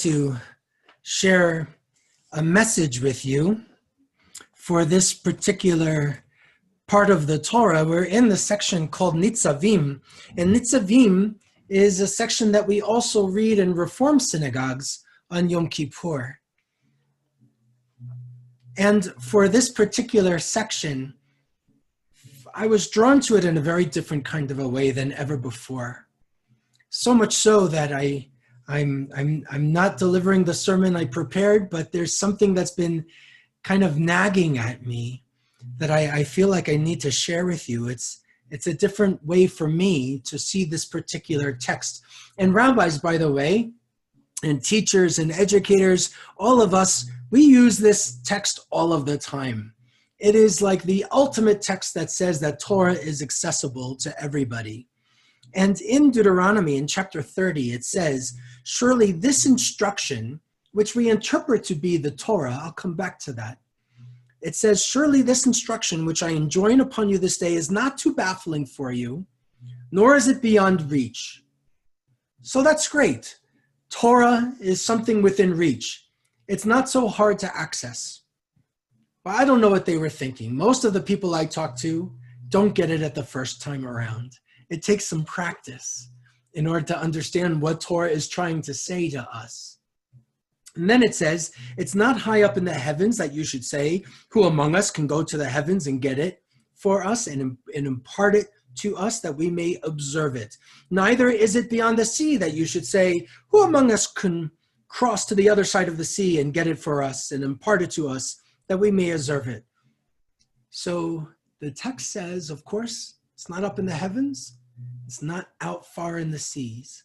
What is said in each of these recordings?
to share a message with you for this particular part of the Torah. We're in the section called Nitzavim, and Nitzavim is a section that we also read in Reform synagogues on Yom Kippur. And for this particular section, I was drawn to it in a very different kind of a way than ever before. So much so that I'm not delivering the sermon I prepared, but there's something that's been kind of nagging at me that I feel like I need to share with you. It's a different way for me to see this particular text. And rabbis, by the way, and teachers and educators, all of us, we use this text all of the time. It is like the ultimate text that says that Torah is accessible to everybody. And in Deuteronomy, in chapter 30, it says, surely this instruction, which we interpret to be the Torah, I'll come back to that. It says, surely this instruction, which I enjoin upon you this day, is not too baffling for you, nor is it beyond reach. So that's great. Torah is something within reach. It's not so hard to access. But I don't know what they were thinking. Most of the people I talk to don't get it at the first time around. It takes some practice in order to understand what Torah is trying to say to us. And then it says, it's not high up in the heavens that you should say, who among us can go to the heavens and get it for us and impart it to us that we may observe it. Neither is it beyond the sea that you should say, who among us can cross to the other side of the sea and get it for us and impart it to us that we may observe it. So the text says, of course, it's not up in the heavens. It's not out far in the seas.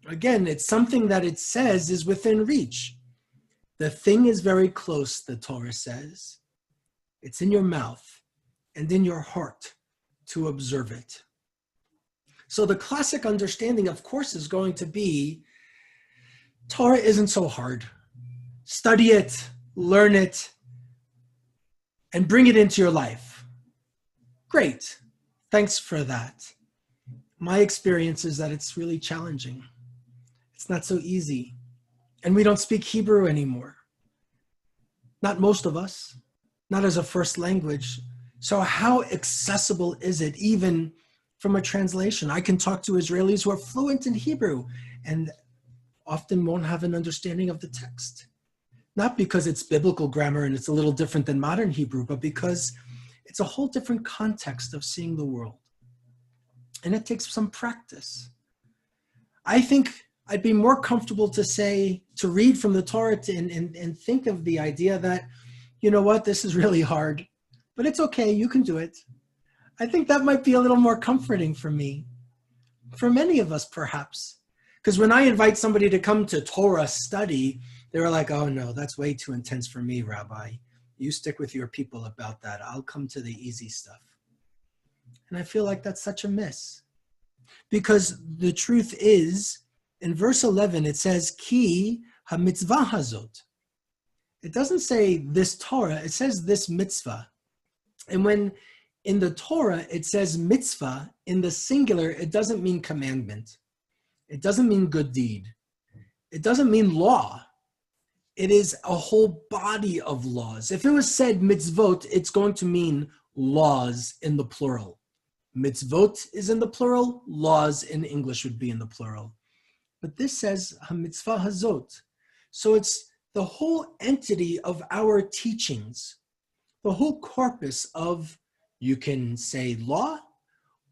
Again, it's something that it says is within reach. The thing is very close, the Torah says. It's in your mouth and in your heart to observe it. So the classic understanding, of course, is going to be Torah isn't so hard. Study it, learn it, and bring it into your life. Great. Thanks for that. My experience is that it's really challenging. It's not so easy. And we don't speak Hebrew anymore. Not most of us, not as a first language. So how accessible is it even from a translation? I can talk to Israelis who are fluent in Hebrew and often won't have an understanding of the text. Not because it's biblical grammar and it's a little different than modern Hebrew, but because it's a whole different context of seeing the world. And it takes some practice. I think I'd be more comfortable to read from the Torah and think of the idea that, you know what, this is really hard, but it's okay, you can do it. I think that might be a little more comforting for me, for many of us perhaps. Because when I invite somebody to come to Torah study, they're like, oh no, that's way too intense for me, Rabbi. You stick with your people about that. I'll come to the easy stuff. And I feel like that's such a miss. Because the truth is, in verse 11, it says, Ki ha-mitzvah hazot. It doesn't say this Torah, it says this mitzvah. And when in the Torah, it says mitzvah, in the singular, it doesn't mean commandment. It doesn't mean good deed. It doesn't mean law. It is a whole body of laws. If it was said mitzvot, it's going to mean laws in the plural. Mitzvot is in the plural, laws in English would be in the plural. But this says ha-mitzvah hazot. So it's the whole entity of our teachings, the whole corpus of, you can say law,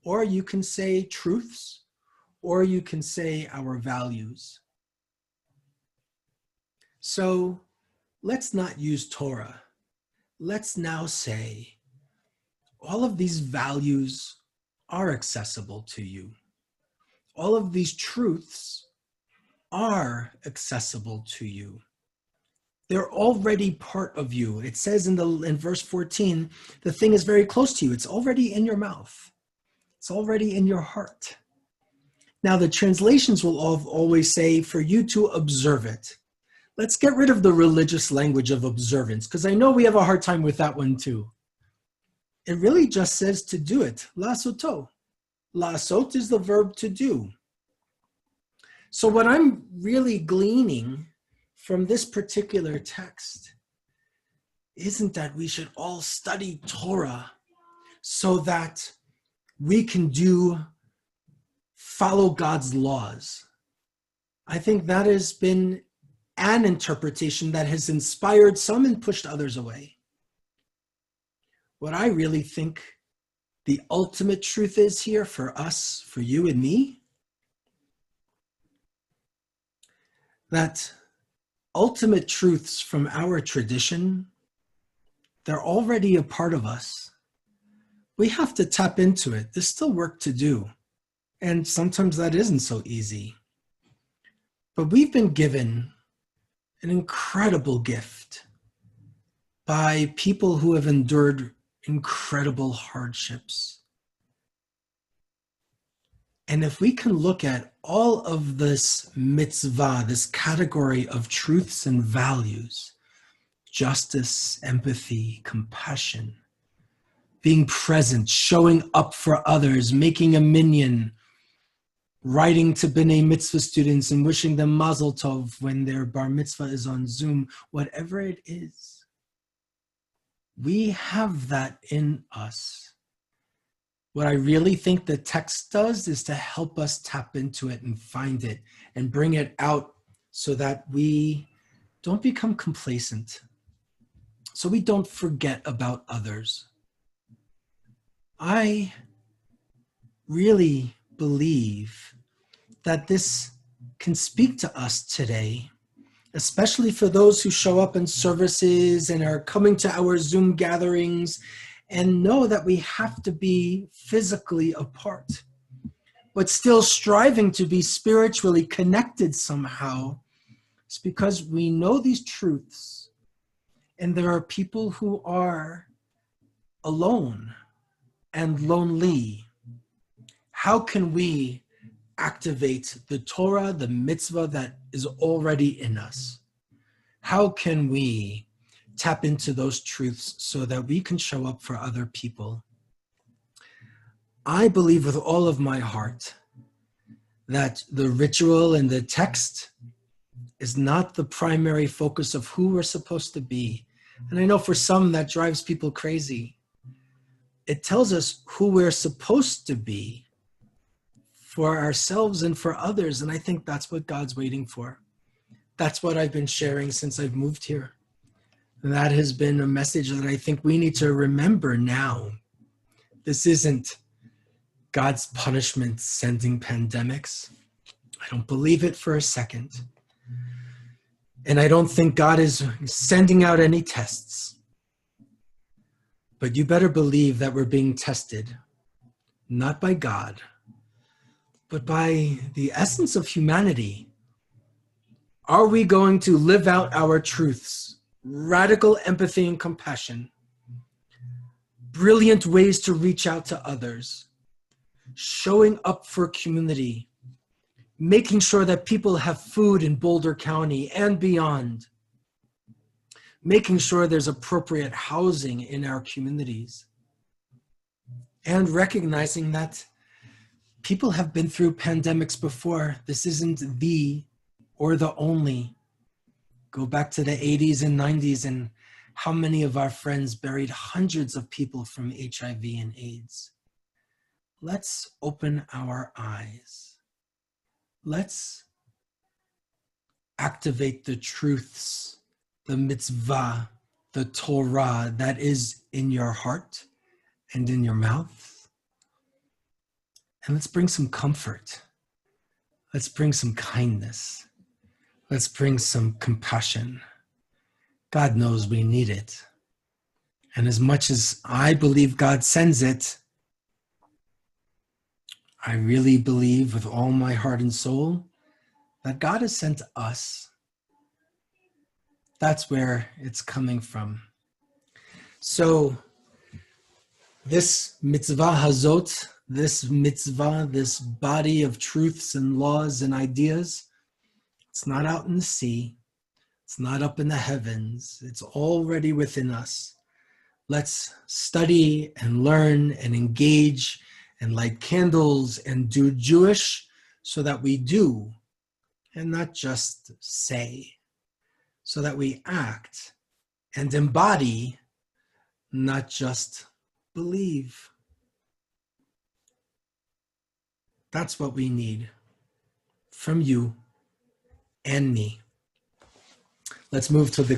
or you can say truths, or you can say our values. So let's not use Torah. Let's now say all of these values are accessible to you. All of these truths are accessible to you. They're already part of you. It says in verse 14, the thing is very close to you. It's already in your mouth. It's already in your heart. Now the translations will always say for you to observe it. Let's get rid of the religious language of observance, because I know we have a hard time with that one too. It really just says to do it. La'asoto. La'asot is the verb to do. So what I'm really gleaning from this particular text isn't that we should all study Torah so that we can follow God's laws. I think that has been an interpretation that has inspired some and pushed others away. What I really think the ultimate truth is here for us, for you and me, that ultimate truths from our tradition, they're already a part of us. We have to tap into it. There's still work to do. And sometimes that isn't so easy. But we've been given an incredible gift by people who have endured incredible hardships. And if we can look at all of this mitzvah, this category of truths and values, justice, empathy, compassion, being present, showing up for others, making a minyan, writing to B'nai Mitzvah students and wishing them Mazel Tov when their bar mitzvah is on Zoom, whatever it is, we have that in us. What I really think the text does is to help us tap into it and find it and bring it out so that we don't become complacent, so we don't forget about others. I really believe that this can speak to us today, especially for those who show up in services and are coming to our Zoom gatherings and know that we have to be physically apart, but still striving to be spiritually connected somehow. It's because we know these truths, and there are people who are alone and lonely. How can we activate the Torah, the mitzvah that is already in us? How can we tap into those truths so that we can show up for other people? I believe with all of my heart that the ritual and the text is not the primary focus of who we're supposed to be. And I know for some that drives people crazy. It tells us who we're supposed to be for ourselves and for others. And I think that's what God's waiting for. That's what I've been sharing since I've moved here. That has been a message that I think we need to remember now. This isn't God's punishment sending pandemics. I don't believe it for a second. And I don't think God is sending out any tests. But you better believe that we're being tested, not by God, but by the essence of humanity. Are we going to live out our truths? Radical empathy and compassion, brilliant ways to reach out to others, showing up for community, making sure that people have food in Boulder County and beyond, making sure there's appropriate housing in our communities, and recognizing that people have been through pandemics before. This isn't the or the only. Go back to the 80s and 90s and how many of our friends buried hundreds of people from HIV and AIDS. Let's open our eyes. Let's activate the truths, the mitzvah, the Torah that is in your heart and in your mouth. And let's bring some comfort. Let's bring some kindness. Let's bring some compassion. God knows we need it. And as much as I believe God sends it, I really believe with all my heart and soul that God has sent us. That's where it's coming from. So this mitzvah hazot, this mitzvah, this body of truths and laws and ideas, it's not out in the sea. It's not up in the heavens. It's already within us. Let's study and learn and engage and light candles and do Jewish so that we do and not just say. so that we act and embody, not just believe. That's what we need from you and me. Let's move to the